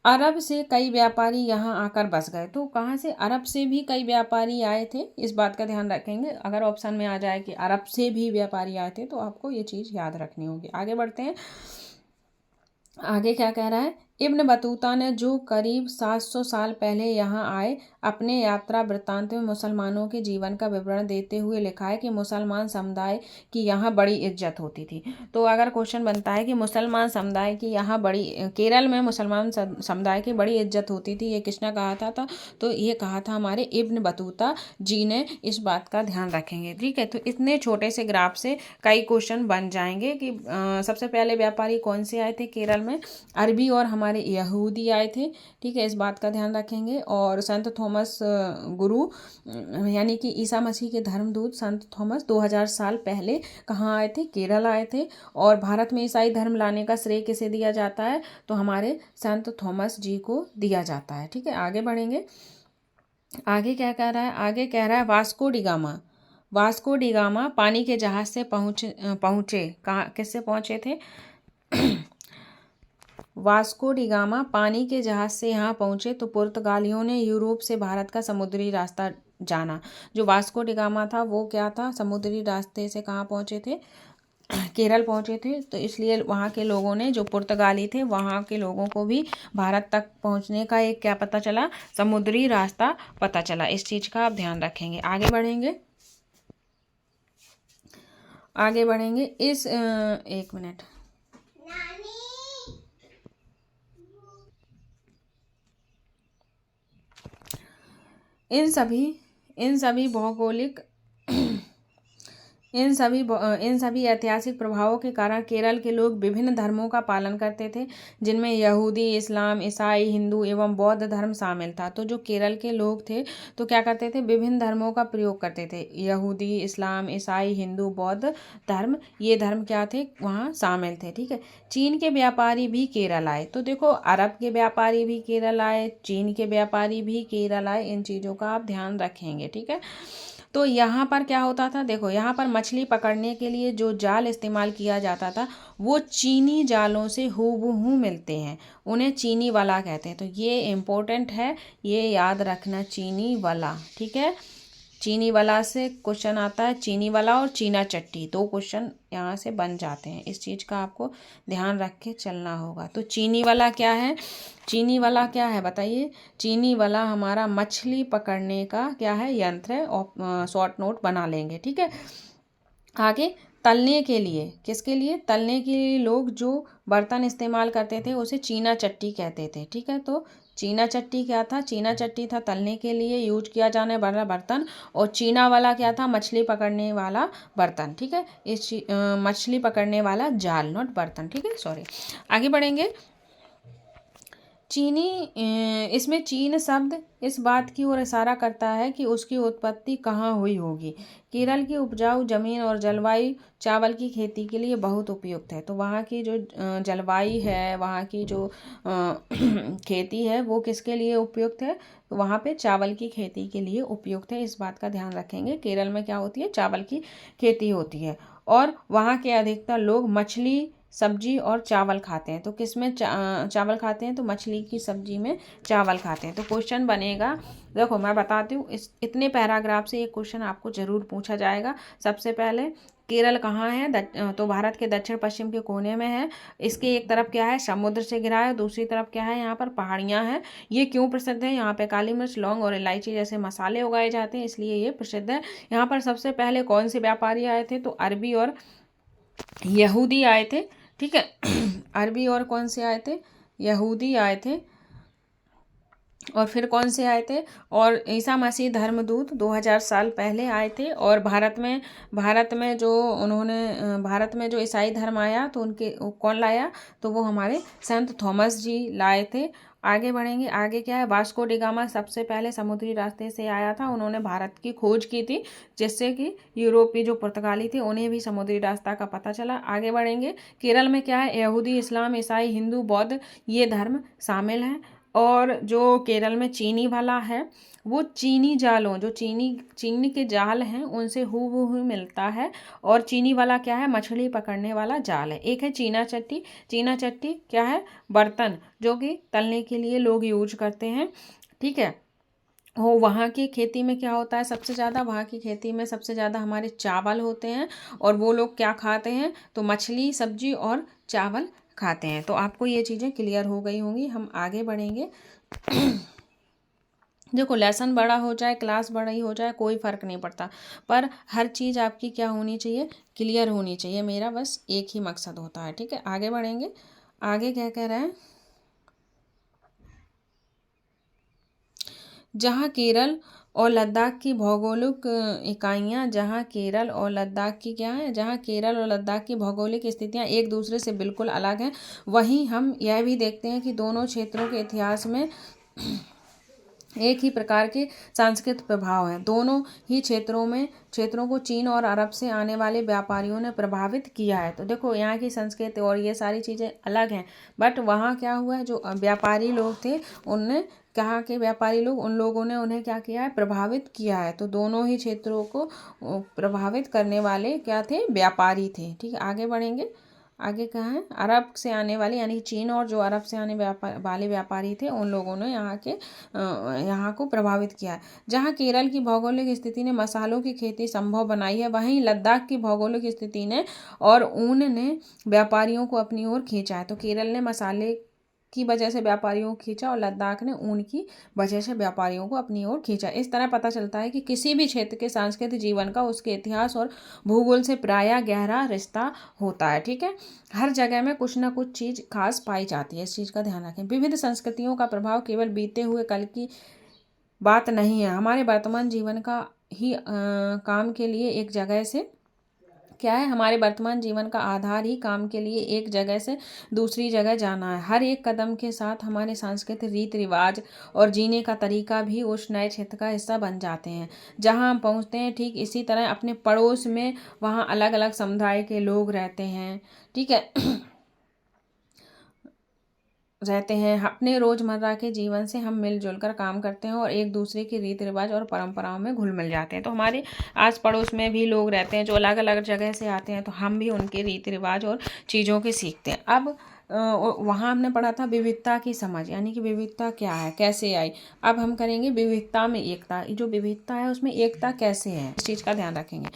अरब से कई व्यापारी यहाँ आकर बस गए। तो कहाँ से? अरब से भी कई व्यापारी आए थे। इस बात का ध्यान रखेंगे। अगर ऑप्शन में आ जाए कि अरब से भी व्यापारी आए थे तो आपको ये चीज़ याद रखनी होगी। आगे बढ़ते हैं। आगे क्या कह रहा है? इब्न बतूता ने जो करीब 700 साल पहले यहाँ आए, अपने यात्रा वृत्तांत में मुसलमानों के जीवन का विवरण देते हुए लिखा है कि मुसलमान समुदाय की यहाँ बड़ी इज्जत होती थी। तो अगर क्वेश्चन बनता है कि मुसलमान समुदाय की यहाँ बड़ी, केरल में मुसलमान समुदाय की बड़ी इज्जत होती थी, ये किसने कहा था? तो ये कहा था हमारे इब्न बतूता जी ने। इस बात का ध्यान रखेंगे, ठीक है। तो इतने छोटे से ग्राफ से कई क्वेश्चन बन जाएंगे कि सबसे पहले व्यापारी कौन से आए थे केरल में? अरबी और हमारे यहूदी आए थे, ठीक है। इस बात का ध्यान रखेंगे। और संत थॉमस गुरु, यानी कि ईसा मसीह के धर्मदूत संत थॉमस 2000 साल पहले कहाँ आए थे? केरल आए थे। और भारत में ईसाई धर्म लाने का श्रेय किसे दिया जाता है? तो हमारे संत थॉमस जी को दिया जाता है, ठीक है। आगे बढ़ेंगे। आगे क्या कह रहा है? आगे कह रहा है वास्को डिगामा। वास्को डिगामा पानी के जहाज से पहुँचे। कहाँ, किससे पहुँचे थे? वास्को डिगामा पानी के जहाज से यहाँ पहुँचे तो पुर्तगालियों ने यूरोप से भारत का समुद्री रास्ता जाना। जो वास्को डिगामा था वो क्या था? समुद्री रास्ते से कहाँ पहुँचे थे? केरल पहुँचे थे। तो इसलिए वहाँ के लोगों ने, जो पुर्तगाली थे, वहाँ के लोगों को भी भारत तक पहुँचने का एक क्या पता चला? समुद्री रास्ता पता चला। इस चीज़ का आप ध्यान रखेंगे। आगे बढ़ेंगे। आगे बढ़ेंगे। एक मिनट। इन सभी भौगोलिक इन सभी ऐतिहासिक प्रभावों के कारण केरल के लोग विभिन्न धर्मों का पालन करते थे, जिनमें यहूदी, इस्लाम, ईसाई, हिंदू एवं बौद्ध धर्म शामिल था। तो जो केरल के लोग थे तो क्या करते थे? विभिन्न धर्मों का प्रयोग करते थे। यहूदी, इस्लाम, ईसाई, हिंदू, बौद्ध धर्म, ये धर्म क्या थे? वहाँ शामिल थे, ठीक है। चीन के व्यापारी भी केरल आए। तो देखो, अरब के व्यापारी भी केरल आए, चीन के व्यापारी भी केरल आए। इन चीज़ों का आप ध्यान रखेंगे, ठीक है। तो यहाँ पर क्या होता था? देखो, यहाँ पर मछली पकड़ने के लिए जो जाल इस्तेमाल किया जाता था वो चीनी जालों से हूबहू मिलते हैं, उन्हें चीनी वाला कहते हैं। तो ये इम्पोर्टेंट है, ये याद रखना, चीनी वाला, ठीक है। चीनी वाला से क्वेश्चन आता है, चीनी वाला और चीना चट्टी, दो क्वेश्चन यहाँ से बन जाते हैं। इस चीज़ का आपको ध्यान रख के चलना होगा। तो चीनी वाला क्या है? चीनी वाला क्या है बताइए? चीनी वाला हमारा मछली पकड़ने का क्या है? यंत्र है। और शॉर्ट नोट बना लेंगे, ठीक है। आगे, तलने के लिए, किसके लिए? तलने के लिए लोग जो बर्तन इस्तेमाल करते थे उसे चीना चट्टी कहते थे, ठीक है। तो चीना चट्टी क्या था? चीना चट्टी था तलने के लिए यूज किया जाने वाला बर्तन, और चीना वाला क्या था? मछली पकड़ने वाला बर्तन, ठीक है। मछली पकड़ने वाला जाल, नॉट बर्तन, ठीक है, सॉरी। आगे बढ़ेंगे। इसमें चीन शब्द इस बात की ओर इशारा करता है कि उसकी उत्पत्ति कहाँ हुई होगी। केरल की उपजाऊ जमीन और जलवायु चावल की खेती के लिए बहुत उपयुक्त है। तो वहाँ की जो जलवायु है, वहाँ की जो खेती है, वो किसके लिए उपयुक्त है? तो वहाँ पे चावल की खेती के लिए उपयुक्त है। इस बात का ध्यान रखेंगे। केरल में क्या होती है? चावल की खेती होती है। और वहाँ के अधिकतर लोग मछली, सब्जी और चावल खाते हैं। तो किस में चावल खाते हैं? तो मछली की सब्जी में चावल खाते हैं। तो क्वेश्चन बनेगा, देखो मैं बताती हूँ, इतने पैराग्राफ से एक क्वेश्चन आपको जरूर पूछा जाएगा। सबसे पहले केरल कहाँ है? तो भारत के दक्षिण पश्चिम के कोने में है। इसके एक तरफ क्या है? समुद्र से घिरा है, दूसरी तरफ क्या है? यहाँ पर पहाड़ियाँ हैं। ये क्यों प्रसिद्ध है? यहाँ पे काली मिर्च, लौंग और इलायची जैसे मसाले उगाए जाते हैं, इसलिए ये प्रसिद्ध है। यहाँ पर सबसे पहले कौन से व्यापारी आए थे? तो अरबी और यहूदी आए थे। ठीक है। अरबी और कौन से आए थे? यहूदी आए थे। और फिर कौन से आए थे? और ईसा मसीह धर्मदूत 2000 साल पहले आए थे। और भारत में जो ईसाई धर्म आया तो कौन लाया? तो वो हमारे संत थॉमस जी लाए थे। आगे बढ़ेंगे। आगे क्या है? वास्को डी गामा सबसे पहले समुद्री रास्ते से आया था। उन्होंने भारत की खोज की थी, जिससे कि यूरोपीय जो पुर्तगाली थे उन्हें भी समुद्री रास्ता का पता चला। आगे बढ़ेंगे। केरल में क्या है? यहूदी, इस्लाम, ईसाई, हिंदू, बौद्ध ये धर्म शामिल हैं। और जो केरल में चीनी वाला है वो चीनी जालों, जो चीनी के जाल हैं उनसे हूबहू मिलता है। और चीनी वाला क्या है? मछली पकड़ने वाला जाल है। एक है चीना चट्टी। चीना चट्टी क्या है? बर्तन जो कि तलने के लिए लोग यूज करते हैं। ठीक है। हो वहाँ की खेती में क्या होता है? सबसे ज़्यादा वहाँ की खेती में सबसे ज़्यादा हमारे चावल होते हैं। और वो लोग क्या खाते हैं? तो मछली, सब्जी और चावल खाते हैं। तो आपको ये चीज़ें क्लियर हो गई होंगी। हम आगे बढ़ेंगे। देखो, लेसन बड़ा हो जाए, क्लास बड़ी हो जाए, कोई फ़र्क नहीं पड़ता, पर हर चीज़ आपकी क्या होनी चाहिए? क्लियर होनी चाहिए। मेरा बस एक ही मकसद होता है। ठीक है। आगे बढ़ेंगे। आगे क्या कह रहे हैं? जहाँ केरल और लद्दाख की भौगोलिक इकाइयाँ जहाँ केरल और लद्दाख की क्या है? जहाँ केरल और लद्दाख की भौगोलिक स्थितियाँ एक दूसरे से बिल्कुल अलग हैं, वहीं हम यह भी देखते हैं कि दोनों क्षेत्रों के इतिहास में एक ही प्रकार के सांस्कृतिक प्रभाव हैं। दोनों ही क्षेत्रों को चीन और अरब से आने वाले व्यापारियों ने प्रभावित किया है। तो देखो, यहाँ की संस्कृति और ये सारी चीज़ें अलग हैं, बट वहाँ क्या हुआ है? जो व्यापारी लोग थे उनने कहा कि व्यापारी लोग उन लोगों ने उन्हें क्या किया है? प्रभावित किया है। तो दोनों ही क्षेत्रों को प्रभावित करने वाले क्या थे? व्यापारी थे। ठीक है। आगे बढ़ेंगे। आगे कहाँ है? अरब से आने वाले, यानी चीन और जो अरब से आने वाले व्यापारी थे उन लोगों ने यहाँ को प्रभावित किया है। जहाँ केरल की भौगोलिक स्थिति ने मसालों की खेती संभव बनाई है, वहीं लद्दाख की भौगोलिक स्थिति ने और ऊन ने व्यापारियों को अपनी ओर खींचा है। तो केरल ने मसाले की वजह से व्यापारियों को खींचा और लद्दाख ने ऊन की वजह से व्यापारियों को अपनी ओर खींचा। इस तरह पता चलता है कि किसी भी क्षेत्र के सांस्कृतिक जीवन का उसके इतिहास और भूगोल से प्रायः गहरा रिश्ता होता है। ठीक है। हर जगह में कुछ ना कुछ चीज़ खास पाई जाती है, इस चीज़ का ध्यान रखें। विविध संस्कृतियों का प्रभाव केवल बीते हुए कल की बात नहीं है, हमारे वर्तमान जीवन का ही काम के लिए एक जगह से क्या है? हमारे वर्तमान जीवन का आधार ही काम के लिए एक जगह से दूसरी जगह जाना है। हर एक कदम के साथ हमारे सांस्कृतिक रीति रिवाज और जीने का तरीका भी उस नए क्षेत्र का हिस्सा बन जाते हैं जहां हम पहुंचते हैं। ठीक इसी तरह अपने पड़ोस में वहां अलग अलग समुदाय के लोग रहते हैं। ठीक है। अपने रोज़मर्रा के जीवन से हम मिलजुल कर काम करते हैं और एक दूसरे के रीति रिवाज और परंपराओं में घुल मिल जाते हैं। तो हमारे आस पड़ोस में भी लोग रहते हैं जो अलग अलग जगह से आते हैं, तो हम भी उनके रीति रिवाज और चीज़ों के सीखते हैं। अब वहाँ हमने पढ़ा था विविधता की समझ, यानी कि विविधता क्या है, कैसे आई। अब हम करेंगे विविधता में एकता। जो विविधता है उसमें एकता कैसे है, इस चीज़ का ध्यान रखेंगे।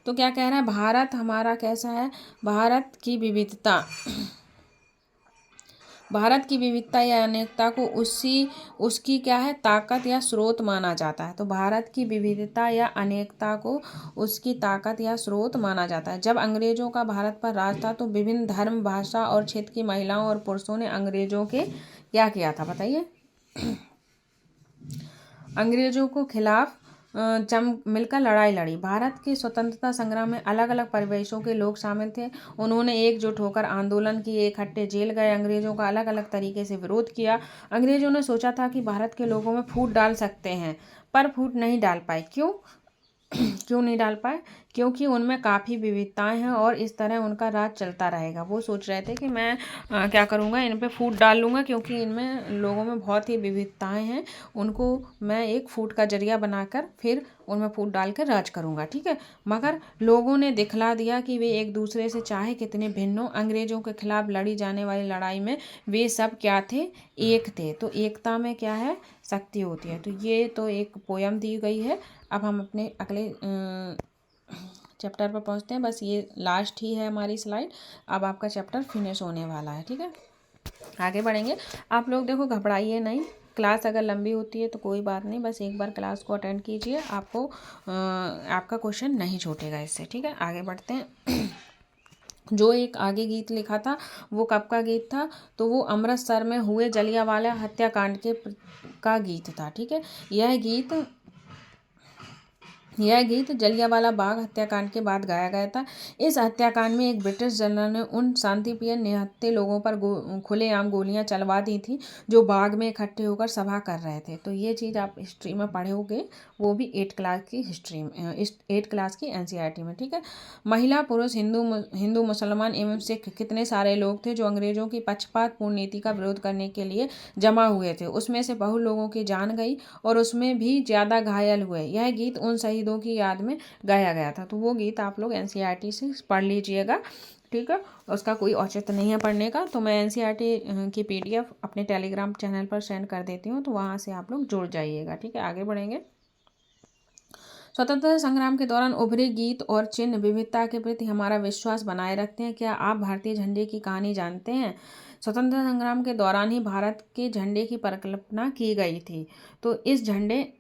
तो क्या कह रहा है? भारत हमारा कैसा है? भारत की विविधता या अनेकता को उसकी क्या है? ताकत या स्रोत माना जाता है। तो भारत की विविधता या अनेकता को उसकी ताकत या स्रोत माना जाता है। जब अंग्रेजों का भारत पर राज था तो विभिन्न धर्म, भाषा और क्षेत्र की महिलाओं और पुरुषों ने अंग्रेजों के क्या किया था? बताइए। अंग्रेजों को खिलाफ जम मिलकर लड़ाई लड़ी। भारत के स्वतंत्रता संग्राम में अलग अलग परिवेशों के लोग शामिल थे। उन्होंने एकजुट होकर आंदोलन किए, इकट्ठे जेल गए, अंग्रेजों का अलग अलग तरीके से विरोध किया। अंग्रेजों ने सोचा था कि भारत के लोगों में फूट डाल सकते हैं, पर फूट नहीं डाल पाए। क्यों नहीं डाल पाए? क्योंकि उनमें काफ़ी विविधताएं हैं और इस तरह उनका राज चलता रहेगा। वो सोच रहे थे कि मैं क्या करूँगा, इन पे फूट डाल लूँगा, क्योंकि इनमें लोगों में बहुत ही विविधताएं हैं, उनको मैं एक फूट का जरिया बनाकर फिर उनमें फूट डाल कर राज करूँगा। ठीक है। मगर लोगों ने दिखला दिया कि वे एक दूसरे से चाहे कितने भिन्न हो, अंग्रेजों के खिलाफ लड़ी जाने वाली लड़ाई में वे सब क्या थे? एक थे। तो एकता में क्या है? शक्ति होती है। तो ये तो एक पोयम दी गई है। अब हम अपने अगले चैप्टर पर पहुँचते हैं। बस ये लास्ट ही है हमारी स्लाइड, अब आपका चैप्टर फिनिश होने वाला है। ठीक है, आगे बढ़ेंगे। आप लोग देखो घबराइए नहीं, क्लास अगर लंबी होती है तो कोई बात नहीं, बस एक बार क्लास को अटेंड कीजिए, आपको आपका क्वेश्चन नहीं छूटेगा इससे। ठीक है, आगे बढ़ते हैं। जो एक आगे गीत लिखा था वो कब का गीत था, तो वो अमृतसर में हुए जलियांवाला हत्याकांड का गीत था। ठीक है, यह गीत जलियांवाला बाग हत्याकांड के बाद गाया गया था। इस हत्याकांड में एक ब्रिटिश जनरल ने उन शांतिप्रिय निहत्थे लोगों पर खुलेआम गोलियां चलवा दी थी जो बाग में इकट्ठे होकर सभा कर रहे थे। तो ये चीज़ आप हिस्ट्री में पढ़ोगे, वो भी 8 क्लास की हिस्ट्री में, 8 क्लास की NCERT में। ठीक है, महिला पुरुष हिंदू मुसलमान एवं सिख कितने सारे लोग थे जो अंग्रेजों की पक्षपातपूर्ण नीति का विरोध करने के लिए जमा हुए थे। उसमें से बहुत लोगों की जान गई और उसमें भी ज़्यादा घायल हुए। यह गीत उन शहीदों की याद में गाया गया था। तो वो गीत आप लोग NCERT से पढ़ लीजिएगा। ठीक है, उसका कोई औचित्य नहीं है पढ़ने का, तो मैं NCERT की PDF अपने टेलीग्राम चैनल पर सेंड कर देती हूँ, तो वहाँ से आप लोग जुड़ जाइएगा। ठीक है, आगे बढ़ेंगे। स्वतंत्रता संग्राम के दौरान उभरे गीत और चिन्ह विविधता के प्रति हमारा विश्वास बनाए रखते हैं। क्या आप भारतीय झंडे की कहानी जानते हैं? स्वतंत्रता संग्राम के दौरान ही भारत के झंडे की परिकल्पना की गई थी। तो इस झंडे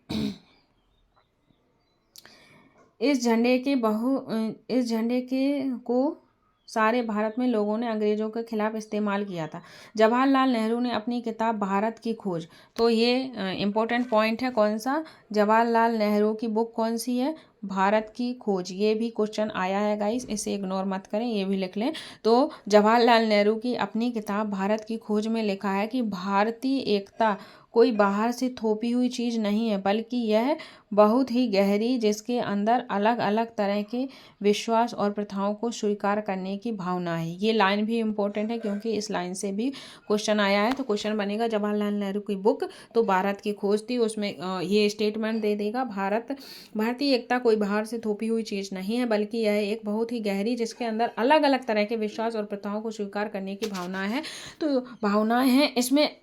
को सारे भारत में लोगों ने अंग्रेजों के खिलाफ इस्तेमाल किया था। जवाहरलाल नेहरू ने अपनी किताब भारत की खोज, तो ये इम्पोर्टेंट पॉइंट है, कौन सा, जवाहरलाल नेहरू की बुक कौन सी है, भारत की खोज। ये भी क्वेश्चन आया है गाइस, इसे इग्नोर मत करें, ये भी लिख लें। तो जवाहरलाल नेहरू की अपनी किताब भारत की खोज में लिखा है कि भारतीय एकता कोई बाहर से थोपी हुई चीज़ नहीं है, बल्कि यह बहुत ही गहरी, जिसके अंदर अलग अलग तरह के विश्वास और प्रथाओं को स्वीकार करने की भावना है। ये लाइन भी इम्पोर्टेंट है क्योंकि इस लाइन से भी क्वेश्चन आया है। तो क्वेश्चन बनेगा जवाहरलाल नेहरू की बुक तो भारत की खोज थी, उसमें ये स्टेटमेंट दे देगा, भारतीय एकता कोई बाहर से थोपी हुई चीज़ नहीं है, बल्कि यह एक बहुत ही गहरी, जिसके अंदर अलग अलग तरह के विश्वास और प्रथाओं को स्वीकार करने की भावना है। तो भावनाएं हैं, इसमें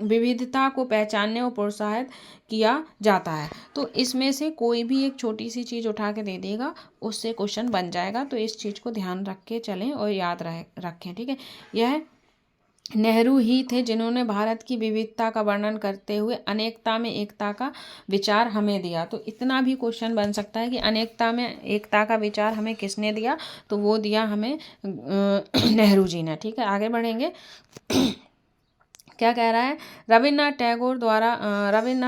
विविधता को पहचानने और प्रोत्साहित किया जाता है। तो इसमें से कोई भी एक छोटी सी चीज़ उठा के दे देगा, उससे क्वेश्चन बन जाएगा। तो इस चीज़ को ध्यान रख के चलें और याद रखें। ठीक है, यह नेहरू ही थे जिन्होंने भारत की विविधता का वर्णन करते हुए अनेकता में एकता का विचार हमें दिया। तो इतना भी क्वेश्चन बन सकता है कि अनेकता में एकता का विचार हमें किसने दिया, तो वो दिया हमें नेहरू जी ने। ठीक है, आगे बढ़ेंगे। क्या कह रहा है, रविन्द्रनाथ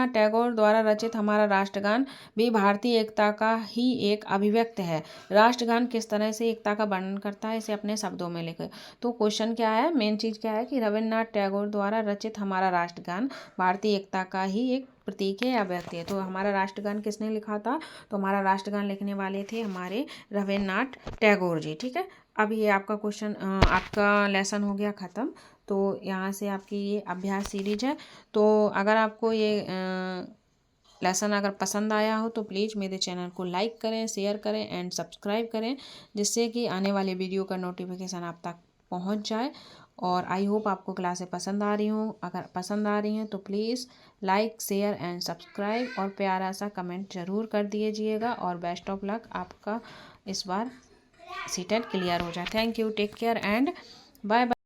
टैगोर द्वारा रचित हमारा राष्ट्रगान भी भारतीय एकता का ही एक अभिव्यक्त है। राष्ट्रगान किस तरह से एकता का वर्णन करता है, इसे अपने शब्दों में लिखे। तो क्वेश्चन क्या है, मेन चीज़ क्या है कि रविन्द्रनाथ टैगोर द्वारा रचित हमारा राष्ट्रगान भारतीय एकता का ही एक प्रतीक है या व्यक्ति है। तो हमारा राष्ट्रगान किसने लिखा था, तो हमारा राष्ट्रगान लिखने वाले थे हमारे रविन्द्रनाथ टैगोर जी। ठीक है, अब ये आपका क्वेश्चन, आपका लेसन हो गया ख़त्म। तो यहाँ से आपकी ये अभ्यास सीरीज है। तो अगर आपको ये लेसन अगर पसंद आया हो तो प्लीज़ मेरे चैनल को लाइक करें, शेयर करें एंड सब्सक्राइब करें, जिससे कि आने वाले वीडियो का नोटिफिकेशन आप तक पहुँच जाए। और आई होप आपको क्लासें पसंद आ रही हों। अगर पसंद आ रही हैं तो please like, share and subscribe और प्यारा सा कमेंट ज़रूर कर दीजिएगा। और बेस्ट ऑफ लक, आपका इस बार सीटेट क्लियर हो जाए। Thank you, take care and bye bye.